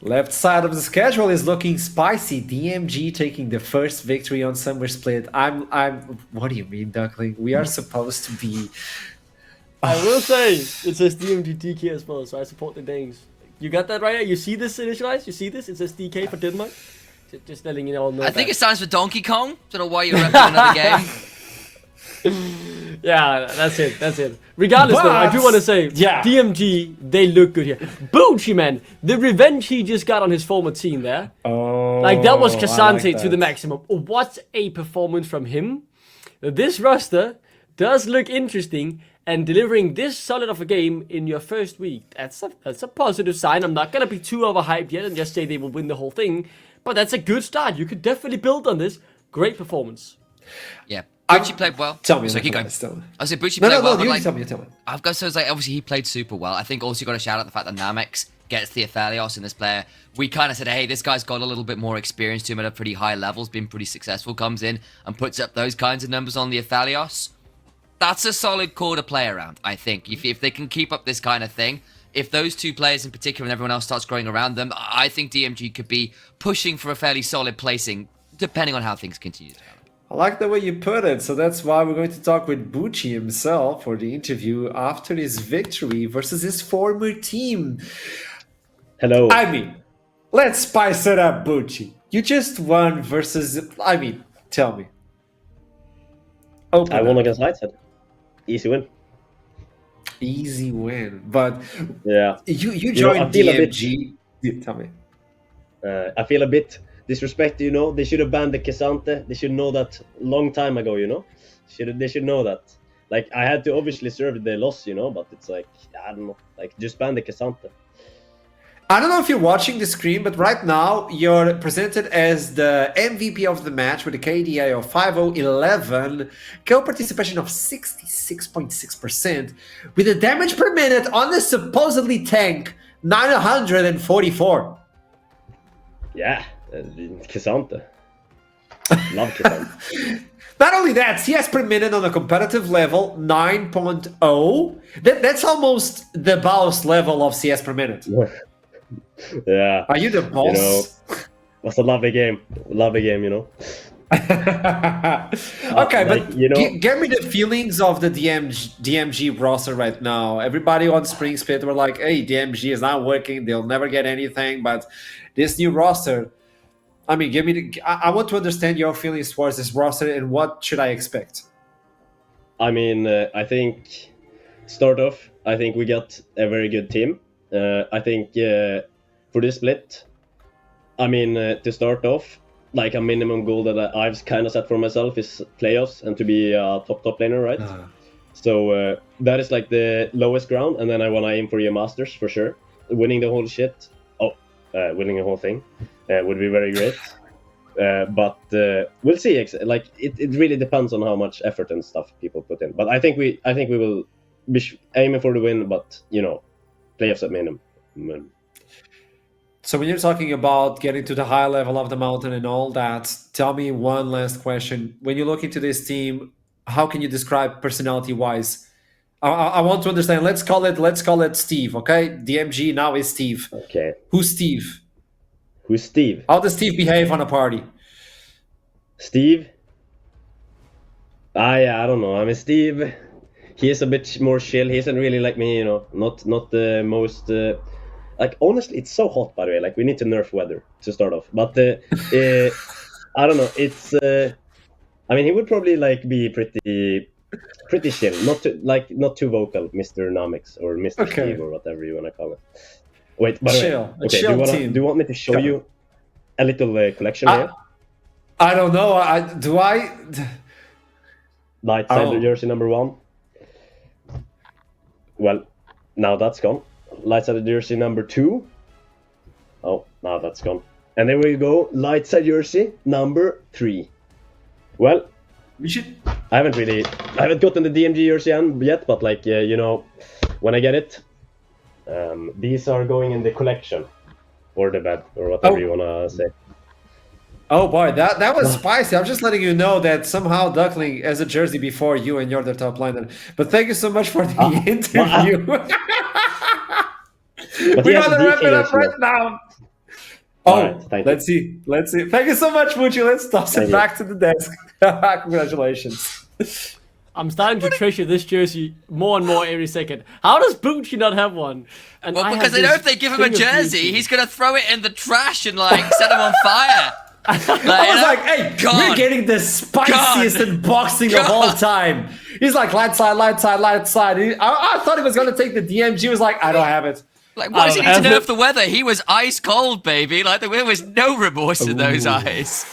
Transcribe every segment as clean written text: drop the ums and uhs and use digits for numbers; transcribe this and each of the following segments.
Left side of the schedule is looking spicy. DMG taking the first victory on Summer Split. What do you mean, Duckling? We are supposed to be... I will say, it says DMG DK as well, so I support the Danes. You got that right? You see this initialized? You see this? It says DK for Denmark. Just letting you all know. I think it stands for Donkey Kong. Don't know why you're repping another game. Yeah, that's it. That's it. Regardless, though, I do want to say, yeah. DMG, they look good here. Bucci, man, the revenge he just got on his former team there. Oh, like that was Cassante like to the maximum. What a performance from him. This roster does look interesting, and delivering this solid of a game in your first week, that's a positive sign. I'm not gonna be too overhyped yet and just say they will win the whole thing, but that's a good start. You could definitely build on this. Great performance. Yeah. Bucci played well. Tell me. So keep going. I said Bucci No, played well. you like, tell me. I've got so like obviously he played super well. I think also you got to shout out the fact that Namex gets the Aphelios in this player. We kind of said, hey, this guy's got a little bit more experience to him at a pretty high level. Has been pretty successful. Comes in and puts up those kinds of numbers on the Aphelios. That's a solid core to play around, I think. If they can keep up this kind of thing, if those two players in particular and everyone else starts growing around them, I think DMG could be pushing for a fairly solid placing, depending on how things continue to develop. I like the way you put it. So that's why we're going to talk with Bucci himself for the interview after his victory versus his former team. Hello. I mean, let's spice it up, Bucci. You just won versus... I mean, tell me. I won against Lightside. Easy win. Easy win. But yeah, you joined DMG. Tell me. I feel a bit disrespected, They should have banned the Cassante. They should know that long time ago, They should know that. Like, I had to obviously serve the loss, but it's like, I don't know. Like, just ban the Cassante. I don't know if you're watching the screen, but right now you're presented as the MVP of the match with a KDA of 5-0-11, kill participation of 66.6%, with a damage per minute on the supposedly tank 944. Yeah, Cassante. Love Cassante. Not only that, CS per minute on a competitive level 9.0. That's almost the boss level of CS per minute. Yeah. Are you the boss? That's a lovely game. Okay, but give me the feelings of the DMG roster right now. Everybody on Spring Split were like, hey, DMG is not working. They'll never get anything. But this new roster, I mean, I want to understand your feelings towards this roster and what should I expect? I mean, I think, start off, I think we got a very good team. I think for this split, I mean, to start off, like a minimum goal that I've kind of set for myself is playoffs and to be a top laner, right? So that is like the lowest ground, and then I want to aim for your masters for sure. Winning the whole shit, winning the whole thing would be very great. But we'll see. Like it really depends on how much effort and stuff people put in. But I think we will be aiming for the win, but playoffs at minimum. So when you're talking about getting to the high level of the mountain and all that, tell me one last question. When you look into this team, how can you describe personality-wise? I want to understand. Let's call it Steve, okay? DMG now is Steve. Okay. Who's Steve? Who's Steve? How does Steve behave on a party? Steve? Yeah, I don't know. I mean, Steve, he is a bit more chill. He isn't really like me, not the most... like, honestly, it's so hot, by the way. Like, we need to nerf weather to start off. But, I don't know. It's... I mean, he would probably, like, be pretty chill. Not too vocal, Mr. Namix or Mr. Steve or whatever you want to call it. Wait, by the way. Okay, do you want me to show you a little collection here? I don't know. Light side jersey number 1. Well, now that's gone. Light side jersey number 2. Oh, now that's gone. And there we go. Light side jersey number 3. Well, I haven't gotten the DMG jersey yet, but like when I get it, these are going in the collection or the bed or whatever you wanna say. Oh boy, that was spicy. I'm just letting you know that somehow Duckling has a jersey before you and you're the top liner. But thank you so much for the interview. But We gotta wrap it up right now. Oh, Alright, thank you. let's see. Let's see. Thank you so much, Mucci. Let's toss Thank it you. back to the desk. Congratulations. I'm starting to treasure this jersey more and more every second. How does Bucci not have one? And Well, I have because they know this if they give him a thing of jersey, beauty. he's gonna throw it in the trash and like set him on fire. I was like, hey, God. we're getting the spiciest unboxing of all time. He's like, light side, light side, light side. I thought he was going to take the DMG. He was like, I don't have it. Like, why does he don't need to have nerf it. the weather? He was ice cold, baby. Like, there was no remorse in those Ooh. eyes.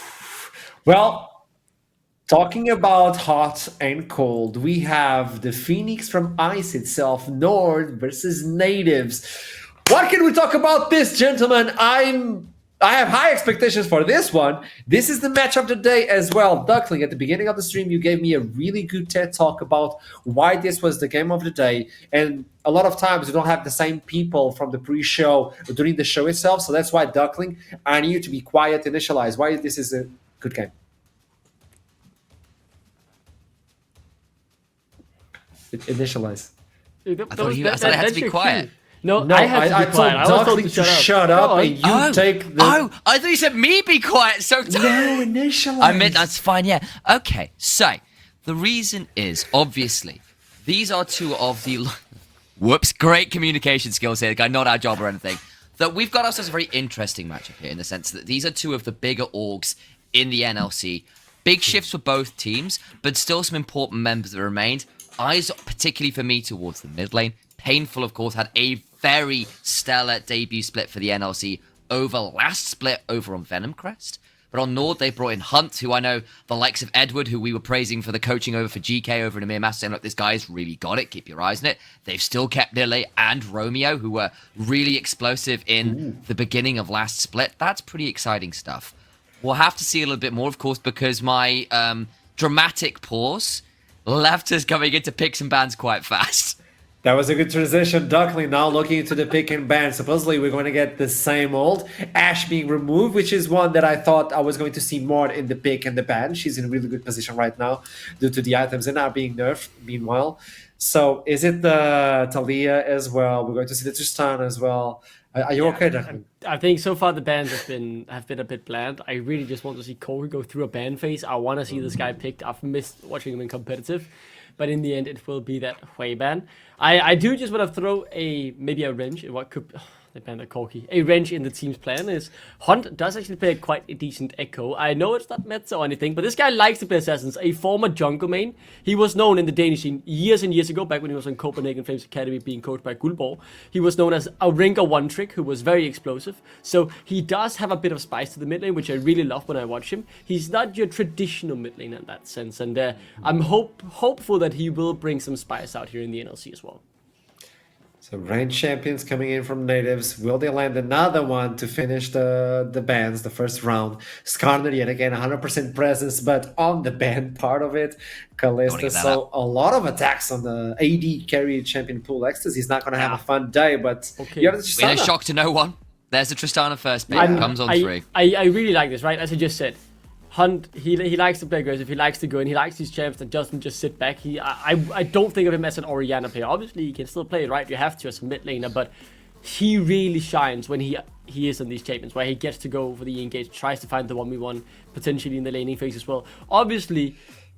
Well, talking about hot and cold, we have the Phoenix from Ice itself, NORD versus Natives. What can we talk about this, gentlemen? I have high expectations for this one. This is the match of the day as well. Duckling, at the beginning of the stream, you gave me a really good TED talk about why this was the game of the day. And a lot of times we don't have the same people from the pre-show during the show itself. So that's why, Duckling, I need you to be quiet, initialize why this is a good game. Initialize. I thought I said I had to be quiet. No, No, I had to I be quiet. told I was told Duckling to shut up Go on. and you take the... Oh, I thought you said me be quiet. So No, initialize. I meant that's fine. Yeah. Okay. So the reason is obviously these are two of the whoops, great communication skills here. Guy, not our job or anything. That we've got ourselves a very interesting matchup here in the sense that these are two of the bigger orgs in the NLC. Big shifts for both teams, but still some important members that remained. Eyes particularly for me towards the mid lane. Painful, of course, had a very stellar debut split for the NLC over last split over on Venom Crest. But on NORD, they brought in Hunt, who I know the likes of Edward, who we were praising for the coaching over for GK over in Amir Master, saying, look, this guy's really got it. Keep your eyes on it. They've still kept Lily and Romeo, who were really explosive in the beginning of last split. That's pretty exciting stuff. We'll have to see a little bit more, of course, because my dramatic pause left us coming into picks and bans quite fast. That was a good transition. Duckling now looking into the pick and ban. Supposedly we're going to get the same old Ashe being removed, which is one that I thought I was going to see more in the pick and the ban. She's in a really good position right now due to the items and are being nerfed meanwhile. So is it the Talia as well? We're going to see the Tristan as well. Are you okay, Duckling? I think so far the bans have been a bit bland. I really just want to see Corey go through a ban phase. I want to see this guy picked. I've missed watching him in competitive, but in the end it will be that Hui ban. I do just want to throw maybe a wrench in what could they banned a Corky. A wrench in the team's plan is Hunt does actually play quite a decent Echo. I know it's not meta or anything, but this guy likes to play Assassins. A former jungle main. He was known in the Danish scene years and years ago, back when he was in Copenhagen Flames Academy being coached by Guldborg. He was known as a Ringer one trick who was very explosive. So he does have a bit of spice to the mid lane, which I really love when I watch him. He's not your traditional mid lane in that sense, and I'm hopeful that he will bring some spice out here in the NLC as well. So ranked champions coming in from Natives. Will they land another one to finish the bans, the first round? Skarner yet again, 100% presence, but on the ban part of it, Kalista. So a lot of attacks on the AD carry champion pool. Ecstasy is not going to have a fun day, but you have to in a shock to no one. There's the Tristana first pick. Comes on three. I really like this, right? As I just said. Hunt, he likes to play aggressive, he likes to go in, he likes these champs that doesn't just sit back. I don't think of him as an Orianna player. Obviously, he can still play it, right? You have to as a mid laner, but he really shines when he is in these champions, where he gets to go for the engage, tries to find the 1v1, potentially in the laning phase as well. Obviously,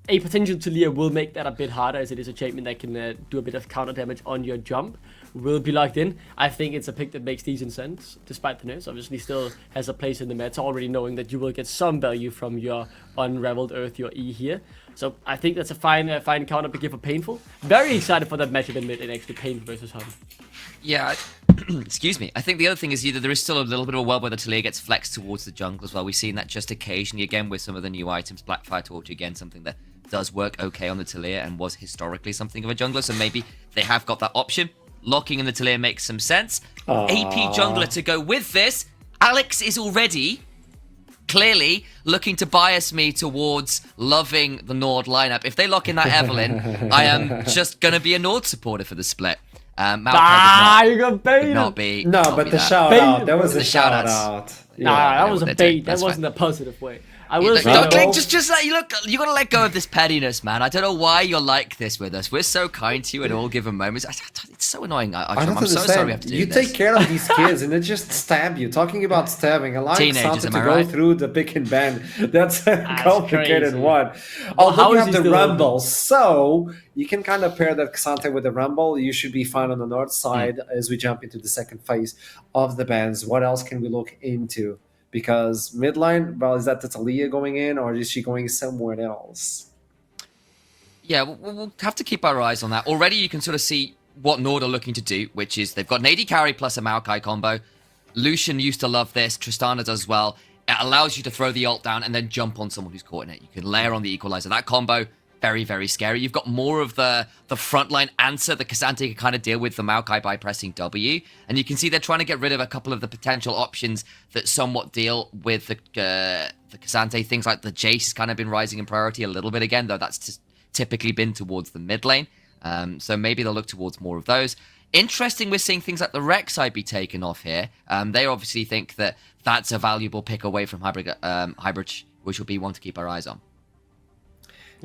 a potential Talia will make that a bit harder, as it is a champion that can do a bit of counter damage on your jump. Will be locked in. I think it's a pick that makes decent sense, despite the nerfs. Obviously, still has a place in the meta, already knowing that you will get some value from your Unraveled Earth, your E here. So I think that's a fine counter pick here for Painful. Very excited for that matchup in mid and actually Painful versus Hunt. Yeah, excuse me. I think the other thing is either there is still a little bit of a world where the Talia gets flexed towards the jungle as well. We've seen that just occasionally again with some of the new items. Blackfire Torch again, something that does work okay on the Talia and was historically something of a jungler. So maybe they have got that option. Locking in the Talia makes some sense. AP jungler to go with this. Alex is already clearly looking to bias me towards loving the NORD lineup. If they lock in that Evelyn, I am just going to be a NORD supporter for the split. You got baited. Not be. No, not but be the that. shout out. That was a shout shout-outs. out. Nah, that was a they're bait. doing. That That's wasn't a positive way. I will say Don't, though, Link, just let you gotta let go of this pettiness, man. I don't know why you're like this with us. We're so kind to you at all given moments. It's so annoying. I'm so sorry we have to do you this. take care of these kids and they just stab you. Talking about stabbing, allowing Teenagers, something am to I go right? through the pick and ban, that's a complicated crazy. one. Well, Although how you is have he the still Rumble, so you can kind of pair that Xante with the Rumble. You should be fine on the north side as we jump into the second phase of the bans. What else can we look into? Because midline, well, is that Talia going in or is she going somewhere else? Yeah, we'll have to keep our eyes on that. Already you can sort of see what NORD are looking to do, which is they've got an AD carry plus a Maokai combo. Lucian used to love this. Tristana does as well. It allows you to throw the ult down and then jump on someone who's caught in it. You can layer on the equalizer. That combo, very, very scary. You've got more of the frontline answer that Xante can kind of deal with the Maokai by pressing W. And you can see they're trying to get rid of a couple of the potential options that somewhat deal with the Xante. Things like the Jace has kind of been rising in priority a little bit again, though that's just typically been towards the mid lane. So maybe they'll look towards more of those. Interesting, we're seeing things like the Rek'Sai be taken off here. They obviously think that that's a valuable pick away from Hybrid, which will be one to keep our eyes on.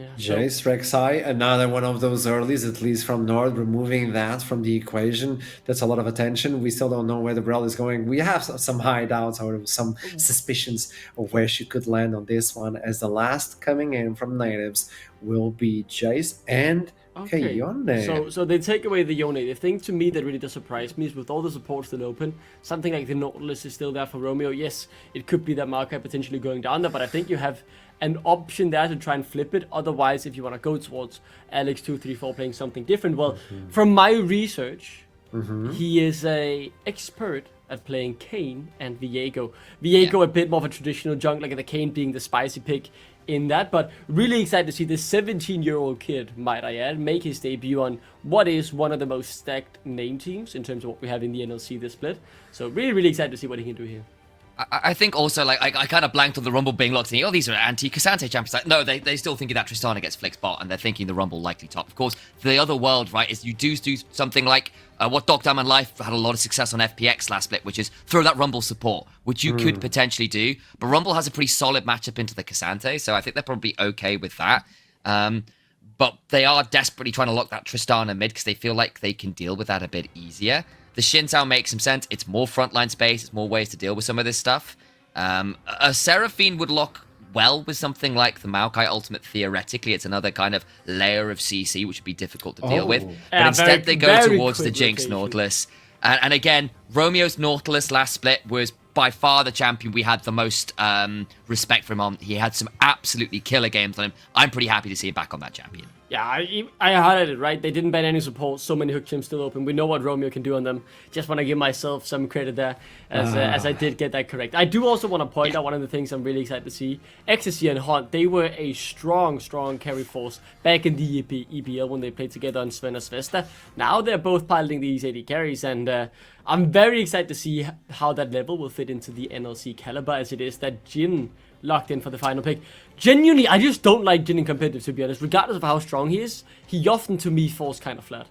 yeah, Jace, Rek'Sai, another one of those earlies, at least from Nord, removing that from the equation. That's a lot of attention. We still don't know where the Brell is going. We have some high doubts or some suspicions of where she could land on this one, as the last coming in from natives will be Jace and Yone. So they take away the Yone. The thing to me that really does surprise me is with all the supports still open, something like the Nautilus is still there for Romeo. Yes, it could be that Maokai potentially going down there, but I think you have an option there to try and flip it. Otherwise, if you want to go towards Alex 234 playing something different, well, from my research, he is a expert at playing Kayn and Viego. A bit more of a traditional junk, like the Kayn being the spicy pick in that, but really excited to see this 17-year-old kid, might I add, make his debut on what is one of the most stacked name teams in terms of what we have in the NLC this split. So really excited to see what he can do here. I think also, like, I kind of blanked on the Rumble being locked in. Oh, these are anti-Xante champions. Like, no, they still thinking that Tristana gets flicked bot, and they're thinking the Rumble likely top. Of course, the other world, right, is you do something like what Dog and Life had a lot of success on FPX last split, which is throw that Rumble support, which you could potentially do. But Rumble has a pretty solid matchup into the Xante, so I think they're probably okay with that. But they are desperately trying to lock that Tristana mid because they feel like they can deal with that a bit easier. The Xin Zhao makes some sense. It's more frontline space. It's more ways to deal with some of this stuff. A Seraphine would lock well with something like the Maokai ultimate. Theoretically, it's another kind of layer of CC, which would be difficult to deal with. But instead, they go towards the Jinx rotation. Nautilus. And again, Romeo's Nautilus last split was by far the champion we had the most respect for him on. He had some absolutely killer games on him. I'm pretty happy to see him back on that champion. Yeah, I highlighted, right? They didn't ban any support, so many hook gems still open. We know what Romeo can do on them. Just want to give myself some credit there, as I did get that correct. I do also want to point out one of the things I'm really excited to see. Ecstasy and Hunt, they were a strong carry force back in the EPL when they played together on Svenna Svesta. Now they're both piloting these 80 carries, and I'm very excited to see how that level will fit into the NLC caliber, as it is that Jin locked in for the final pick. Genuinely, I just don't like Jin in competitive, to be honest. Regardless of how strong he is, he often, to me, falls kind of flat.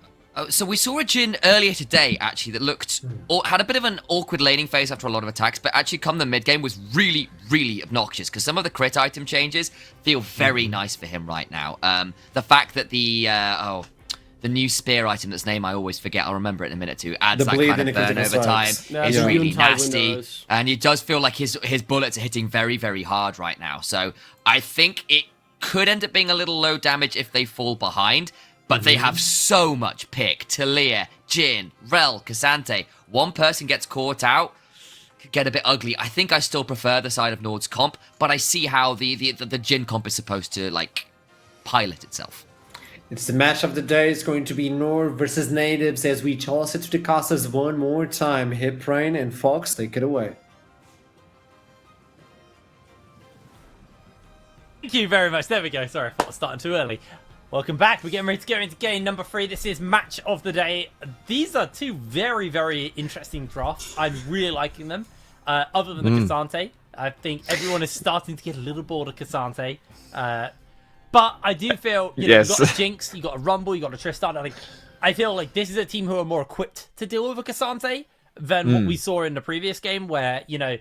So we saw a Jin earlier today, actually, that looked had a bit of an awkward laning phase after a lot of attacks, but actually come the mid game was really obnoxious because some of the crit item changes feel very nice for him right now. The fact that the new spear item, that's name I always forget, I'll remember it in a minute too, adds that kind of burn over time. It's really nasty. And it does feel like his bullets are hitting very hard right now. So I think it could end up being a little low damage if they fall behind, but they have so much pick. Talia, Jin, Rel, Xante. One person gets caught out, could get a bit ugly. I think I still prefer the side of Nord's comp, but I see how the Jin comp is supposed to, like, pilot itself. It's the match of the day. It's going to be Nord versus Natives as we toss it to the casters one more time. Hip Rain and Fox, take it away. Thank you very much. There we go. Sorry, I thought I was starting too early. Welcome back. We're getting ready to go into game number 3. This is match of the day. These are two very interesting drafts. I'm really liking them. Other than the Xante, I think everyone is starting to get a little bored of Xante. But I do feel, you know, you've got a Jinx, you've got a Rumble, you've got a Tristana. I feel like this is a team who are more equipped to deal with a Xante than what we saw in the previous game, where, you know,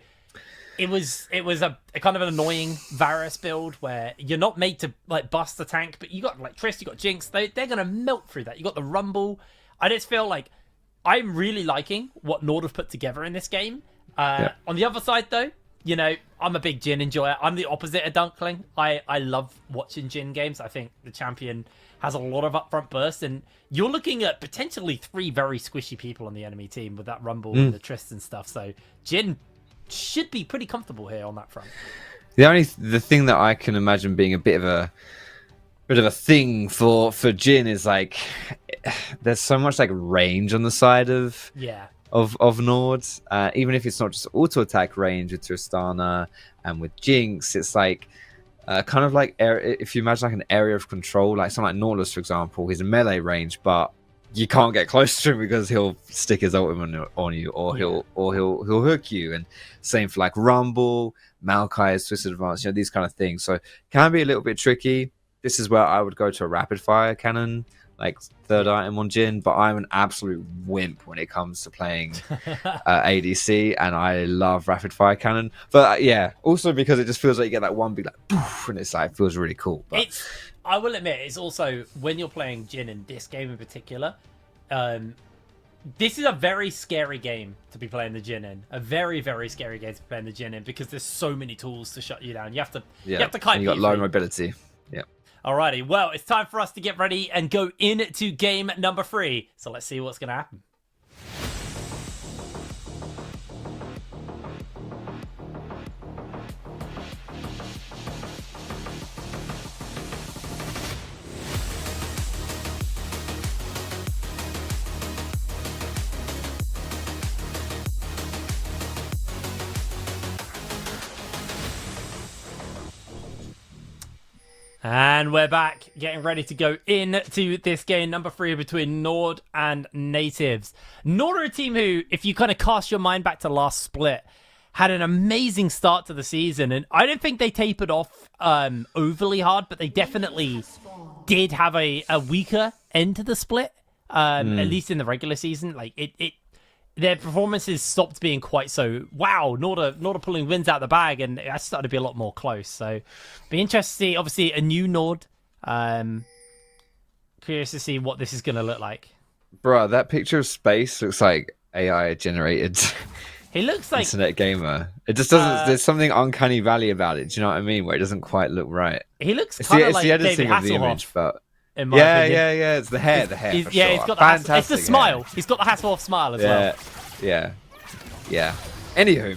It was a kind of an annoying Varus build where you're not made to like bust the tank, but you got like Triss, you got Jinx, they're gonna melt through that. You got the Rumble. I just feel like I'm really liking what NORD have put together in this game. On the other side though, you know, I'm a big Jhin enjoyer. I'm the opposite of Dunkling. I love watching Jhin games. I think the champion has a lot of upfront burst, and you're looking at potentially 3 very squishy people on the enemy team with that Rumble and the Triss and stuff. So Jhin should be pretty comfortable here on that front. The thing that I can imagine being a bit of a thing for Jhin is like there's so much like range on the side of NORD. Even if it's not just auto attack range with Tristana and with Jinx, it's like kind of like if you imagine like an area of control, like something like Nautilus, for example, he's a melee range, but you can't get close to him because he'll stick his ultimate on you, or he'll hook you. And same for like Rumble, Maokai's Twisted Advance, you know, these kind of things. So can be a little bit tricky. This is where I would go to a rapid fire cannon, like third item on Jhin, but I'm an absolute wimp when it comes to playing ADC, and I love rapid fire cannon. But yeah, also because it just feels like you get that one big like poof, and it's like feels really cool. But I will admit, it's also when you're playing Jhin in this game in particular, this is a very scary game to be playing the Jhin in. A very, very scary game to be playing the Jhin in because there's so many tools to shut you down. You have to kind of. You got low mobility. Yeah. Alrighty, well, it's time for us to get ready and go into game number 3. So let's see what's going to happen. And we're back, getting ready to go into this game number 3 between NORD and Natives. NORD are a team who, if you kind of cast your mind back to last split, had an amazing start to the season. And I don't think they tapered off overly hard, but they definitely did have a weaker end to the split, at least in the regular season. Like their performances stopped being quite so, wow, NORD are pulling wins out of the bag, and that started to be a lot more close. So, be interested to see, obviously, a new NORD. Curious to see what this is going to look like. Bro, that picture of Space looks like AI generated. He looks like Internet Gamer. It just doesn't. There's something uncanny valley about it. Do you know what I mean? Where it doesn't quite look right. He looks kind of like the editing David of the Hasselhoff. image, but Yeah. It's the hair. For yeah, sure. he's got Fantastic it's the smile. hair. He's got the Hasselhoff smile as well. Yeah. Anywho,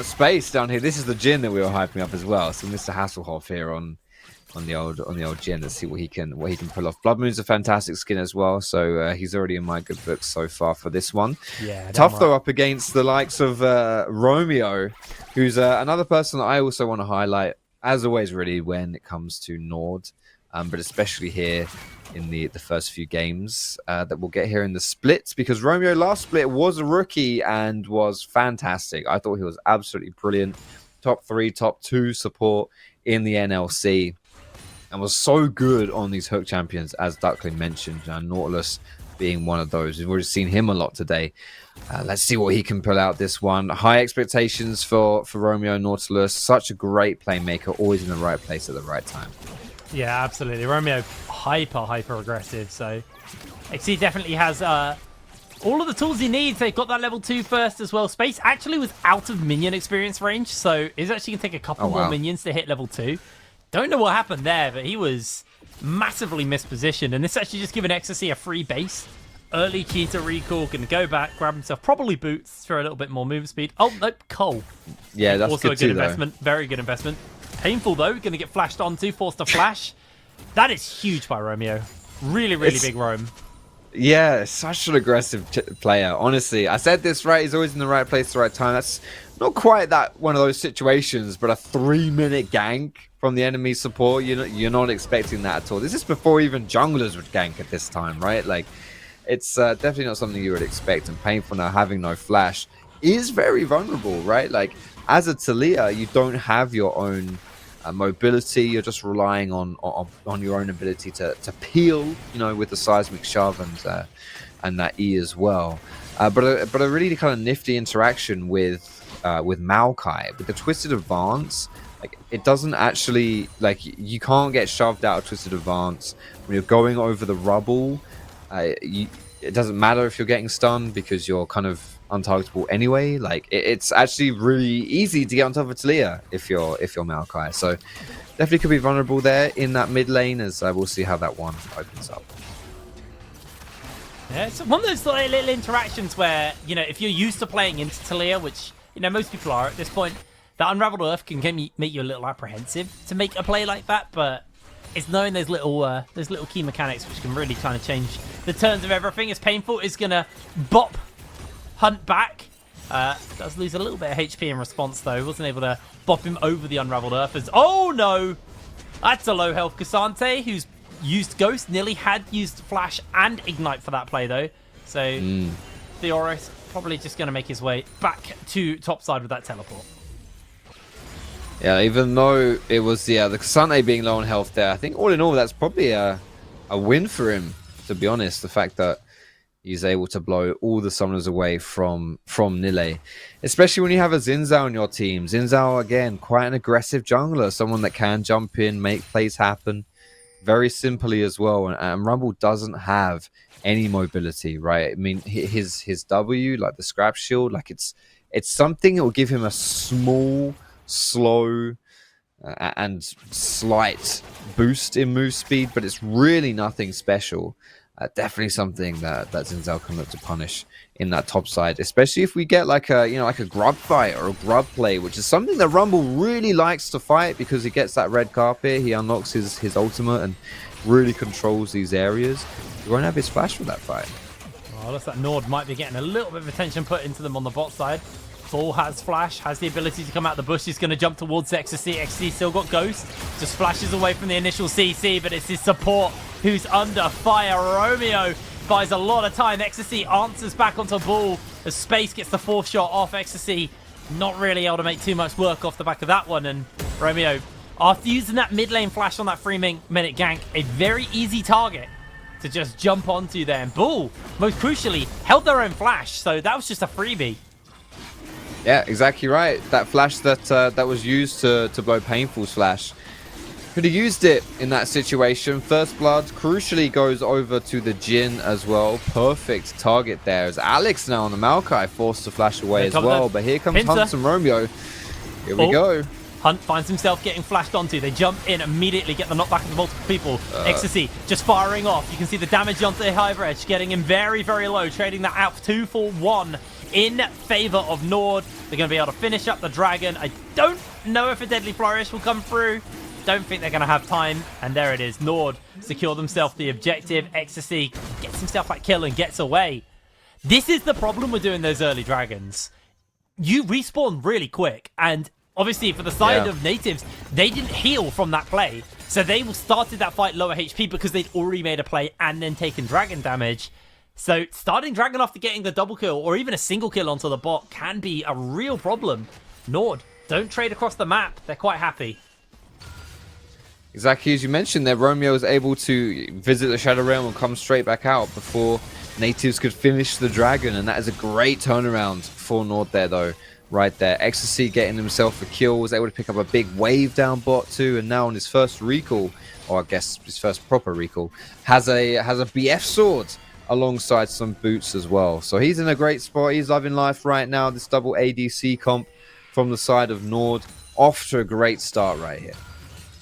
Space down here. This is the Jhin that we were hyping up as well. So Mr. Hasselhoff here on the old Jhin. Let's see what he can pull off. Blood Moon's a fantastic skin as well. So he's already in my good books so far for this one. Yeah, tough though up against the likes of Romeo, who's another person that I also want to highlight as always. Really, when it comes to NORD. But especially here in the first few games that we'll get here in the splits, because Romeo last split was a rookie and was fantastic. I thought he was absolutely brilliant. Top 3, top 2 support in the NLC, and was so good on these hook champions, as Duckling mentioned, Nautilus being one of those. We've already seen him a lot today. Let's see what he can pull out this one. High expectations for Romeo Nautilus. Such a great playmaker, always in the right place at the right time. Yeah, absolutely. Romeo, hyper aggressive. So XC definitely has all of the tools he needs. They've got that level 2 first as well. Space actually was out of minion experience range, so he's actually going to take a couple more minions to hit level 2. Don't know what happened there, but he was massively mispositioned. And this actually just given XC a free base. Early Cheetah recall, can go back, grab himself probably boots for a little bit more move speed. Oh, nope, Cole. Yeah, that's also good a good too, investment. Though. Very good investment. Painful though, going to get flashed onto, forced to flash. That is huge by Romeo. Really big roam. Yeah, such an aggressive player. Honestly, I said this right. He's always in the right place at the right time. That's not quite that one of those situations, but a 3-minute gank from the enemy support. You're not expecting that at all. This is before even junglers would gank at this time, right? Like, it's definitely not something you would expect. And Painful now having no flash is very vulnerable, right? Like, as a Talia, you don't have your own mobility. You're just relying on your own ability to peel, with the seismic shove and that E as well. But a really kind of nifty interaction with Maokai with the Twisted Advance. Like, it doesn't actually, like, you can't get shoved out of Twisted Advance when you're going over the rubble. It doesn't matter if you're getting stunned because you're kind of untargetable anyway. Like, it's actually really easy to get on top of Talia if you're Maokai. So definitely could be vulnerable there in that mid lane, as we'll see how that one opens up. Yeah, it's one of those little interactions where, you know, if you're used to playing into Talia, which, you know, most people are at this point, that Unraveled Earth can make you a little apprehensive to make a play like that, but it's knowing those little key mechanics which can really kind of change the turns of everything. As Painful is going to bop Hunt back. Does lose a little bit of HP in response, though. Wasn't able to bop him over the Unraveled Earth. As, oh, no! That's a low health Cassante, who's used Ghost. Nearly had used Flash and Ignite for that play, though. So, Theoris probably just going to make his way back to topside with that teleport. Yeah, even though it was the Cassante being low on health there, I think all in all that's probably a win for him, to be honest. The fact that he's able to blow all the summoners away from Nile. Especially when you have a Xin Zhao on your team. Xin Zhao, again, quite an aggressive jungler, someone that can jump in, make plays happen very simply as well. And Rumble doesn't have any mobility, right? I mean, his W, like the scrap shield, like it's something that will give him a small, slow and slight boost in move speed, but it's really nothing special. Definitely something that Xin Zhao can look to punish in that top side, especially if we get like a grub fight or a grub play, which is something that Rumble really likes to fight because he gets that red carpet, he unlocks his ultimate and really controls these areas. He won't have his flash for that fight. Well, looks like NORD might be getting a little bit of attention put into them on the bot side. Bull has flash, has the ability to come out the bush. He's going to jump towards Ecstasy. Ecstasy still got Ghost. Just flashes away from the initial CC, but it's his support who's under fire. Romeo buys a lot of time. Ecstasy answers back onto Bull as Space gets the fourth shot off. Ecstasy not really able to make too much work off the back of that one. And Romeo, after using that mid lane flash on that 3-minute gank, a very easy target to just jump onto there. And Bull, most crucially, held their own flash. So that was just a freebie. Yeah, exactly right. That flash that was used to blow Painful's flash. Could have used it in that situation. First Blood crucially goes over to the Jhin as well. Perfect target there. As Alex now on the Maokai forced to flash away as well. But here comes Pincer. Hunt and Romeo. Here we go. Hunt finds himself getting flashed onto. They jump in immediately, get the knockback into multiple people. Ecstasy just firing off. You can see the damage onto the Hive Edge, getting him very, very low, trading that out 2 for 1 in favor of NORD. They're going to be able to finish up the dragon. I don't know if a Deadly Flourish will come through. Don't think they're going to have time. And there it is. NORD secure themselves the objective. Ecstasy gets himself that kill and gets away. This is the problem with doing those early dragons. You respawn really quick. And obviously for the side of natives, they didn't heal from that play. So they started that fight lower HP because they'd already made a play and then taken dragon damage. So starting dragon after getting the double kill or even a single kill onto the bot can be a real problem. NORD don't trade across the map. They're quite happy. Exactly as you mentioned there, Romeo was able to visit the Shadow Realm and come straight back out before natives could finish the dragon. And that is a great turnaround for NORD there, though. Right there. Ecstasy getting himself a kill, was able to pick up a big wave down bot too. And now on his first recall, or I guess his first proper recall, has a BF sword alongside some boots as well. So he's in a great spot. He's loving life right now. This double ADC comp from the side of NORD. Off to a great start right here.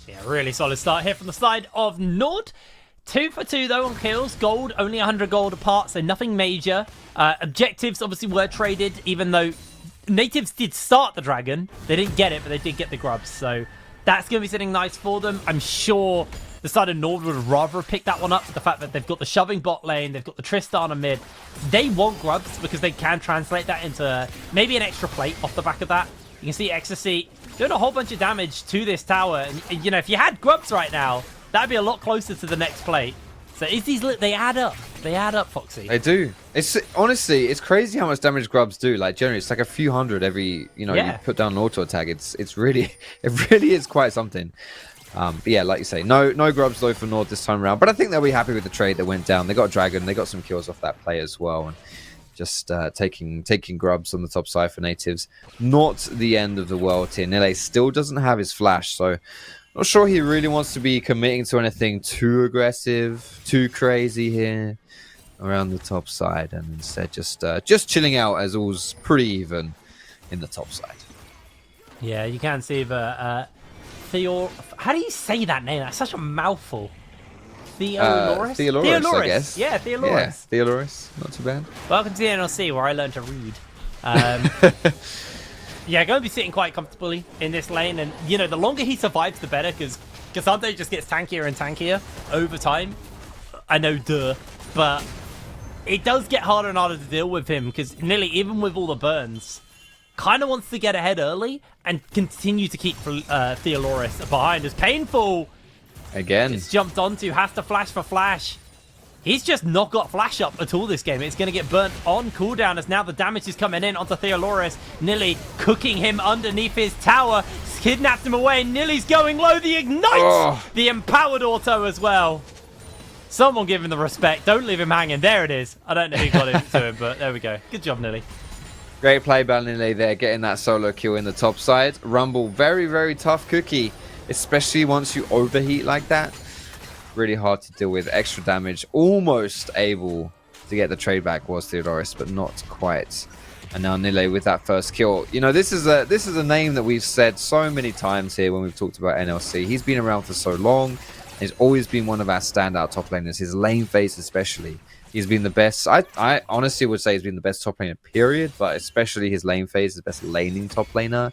Yeah, really solid start here from the side of NORD. 2 for 2 though on kills. Gold, only 100 gold apart, so nothing major. Objectives obviously were traded, even though natives did start the dragon. They didn't get it, but they did get the grubs. So that's going to be sitting nice for them. I'm sure the side of NORD would rather have picked that one up. The fact that they've got the shoving bot lane, they've got the Tristana mid. They want grubs because they can translate that into maybe an extra plate off the back of that. You can see Ecstasy doing a whole bunch of damage to this tower. And you know, if you had grubs right now, that'd be a lot closer to the next plate. So they add up. They add up, Foxy. They do. It's honestly, it's crazy how much damage grubs do. Like generally, it's like a few hundred every, you put down an auto attack. It really is quite something. But yeah, like you say, no grubs though for NORD this time around. But I think they'll be happy with the trade that went down. They got a dragon. They got some kills off that play as well. And just taking grubs on the top side for natives. Not the end of the world here. Nile still doesn't have his flash, so not sure he really wants to be committing to anything too aggressive, too crazy here around the top side, and instead just chilling out as all's pretty even in the top side. Yeah, you can see the how do you say that name? That's such a mouthful. Theoloris? Theoloris, I guess. Yeah, Theoloris. Yeah, Theoloris. Not too bad. Welcome to the NLC, where I learned to read. Yeah, going to be sitting quite comfortably in this lane, and you know, the longer he survives, the better, because Cassandre just gets tankier and tankier over time. I know, duh, but it does get harder and harder to deal with him, because nearly even with all the burns, kind of wants to get ahead early and continue to keep Theoloris behind. As Painful again gets jumped onto, has to flash for flash. He's just not got flash up at all this game. It's going to get burnt on cooldown as now the damage is coming in onto Theoloris. Nilly cooking him underneath his tower. Kidnapped him away. Nilly's going low. The Ignite! The Empowered Auto as well. Someone give him the respect. Don't leave him hanging. There it is. I don't know who got it to him, but there we go. Good job, Nilly. Great play by Nile there, getting that solo kill in the top side. Rumble, very, very tough cookie, especially once you overheat like that. Really hard to deal with. Extra damage, almost able to get the trade back was Theodoris, but not quite. And now Nile with that first kill. You know, this is a name that we've said so many times here when we've talked about NLC. He's been around for so long. He's always been one of our standout top laners. His lane phase especially. He's been the best. I honestly would say he's been the best top laner, period, but especially his lane phase, the best laning top laner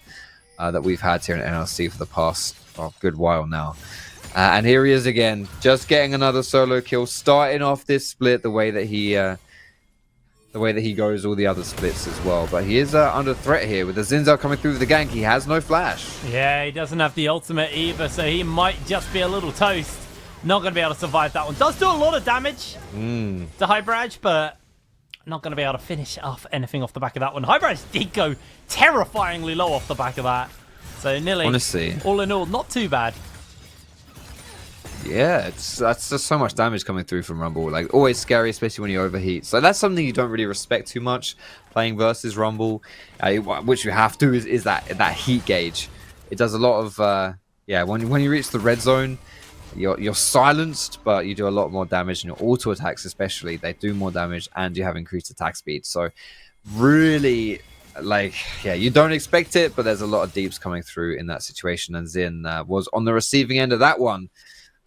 that we've had here in NLC for the past good while now. And here he is again, just getting another solo kill, starting off this split the way that he goes all the other splits as well. But he is under threat here with the Zinzao coming through with the gank. He has no flash. Yeah, he doesn't have the ultimate either, so he might just be a little toast. Not going to be able to survive that one. Does do a lot of damage to Hybraj, but not going to be able to finish off anything off the back of that one. Hybraj did go terrifyingly low off the back of that. So Nilly, honestly, all in all, not too bad. Yeah, that's just so much damage coming through from Rumble. Like, always scary, especially when you overheat. So that's something you don't really respect too much playing versus Rumble, which you have to is that heat gauge. It does a lot of when you reach the red zone, you're silenced, but you do a lot more damage, and your auto attacks especially, they do more damage, and you have increased attack speed. So really, you don't expect it, but there's a lot of deeps coming through in that situation, and Zin was on the receiving end of that one.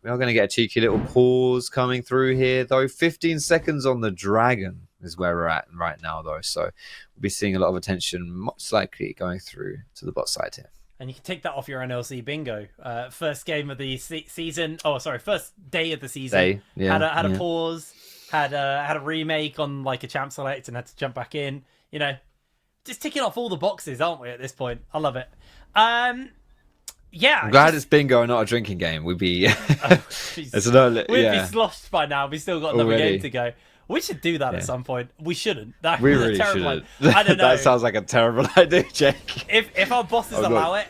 We are going to get a cheeky little pause coming through here, though. 15 seconds on the Dragon is where we're at right now, though. So we'll be seeing a lot of attention, most likely going through to the bot side here. And you can take that off your NLC bingo. First game of the season. Oh, sorry, first day of the season. Had a pause. Had a remake on like a champ select and had to jump back in. You know, just ticking off all the boxes, aren't we? At this point, I love it. Yeah, I'm glad it's bingo and not a drinking game. We'd be we'd be sloshed by now. We still got another game to go. We should do that at some point. We shouldn't. That we really shouldn't. I don't know. That sounds like a terrible idea, Jake. If our bosses allow it,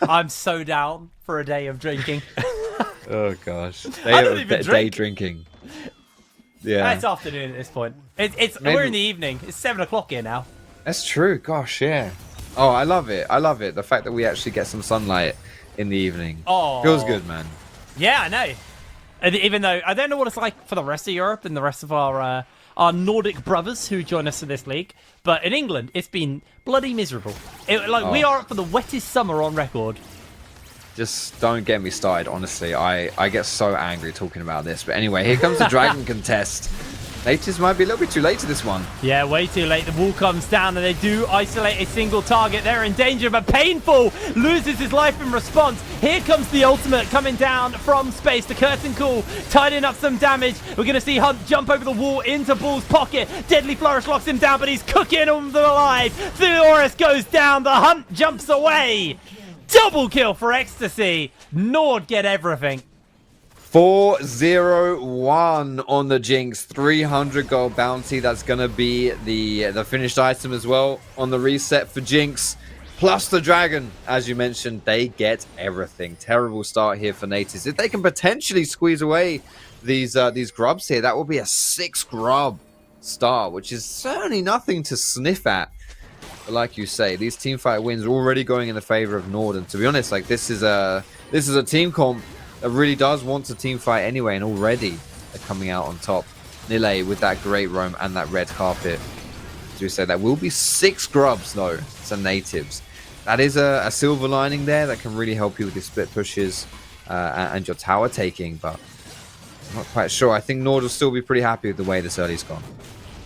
I'm so down for a day of drinking. Oh gosh, I don't even drink. Day drinking. Yeah, it's afternoon at this point. We're in the evening. It's 7 o'clock here now. That's true. Gosh, yeah. Oh, I love it. I love it. The fact that we actually get some sunlight in the evening. Oh, feels good, man. Yeah, I know. And even though I don't know what it's like for the rest of Europe and the rest of our Nordic brothers who join us in this league, but in England it's been bloody miserable. We are up for the wettest summer on record. Just don't get me started. Honestly, I get so angry talking about this. But anyway, here comes the Dragon contest. Natives might be a little bit too late to this one. Yeah, way too late. The wall comes down and they do isolate a single target. They're in danger, but Painful loses his life in response. Here comes the ultimate coming down from space. The curtain call, tidying up some damage. We're going to see Hunt jump over the wall into Bull's pocket. Deadly Flourish locks him down, but he's cooking him alive. Theodoris goes down. The Hunt jumps away. Double kill for Ecstasy. NORD get everything. 4-0-1 on the Jinx. 300 gold bounty. That's going to be the finished item as well on the reset for Jinx. Plus the Dragon, as you mentioned, they get everything. Terrible start here for Natives. If they can potentially squeeze away these grubs here, that will be a 6 grub start, which is certainly nothing to sniff at. But like you say, these teamfight wins are already going in the favor of NORD. And to be honest, like this is a team comp that really does want to teamfight anyway, and already they're coming out on top. Nile with that great roam and that red carpet. As we say, that will be 6 grubs though to natives. That is a silver lining there that can really help you with your split pushes and your tower taking, but I'm not quite sure. I think NORD will still be pretty happy with the way this early's gone.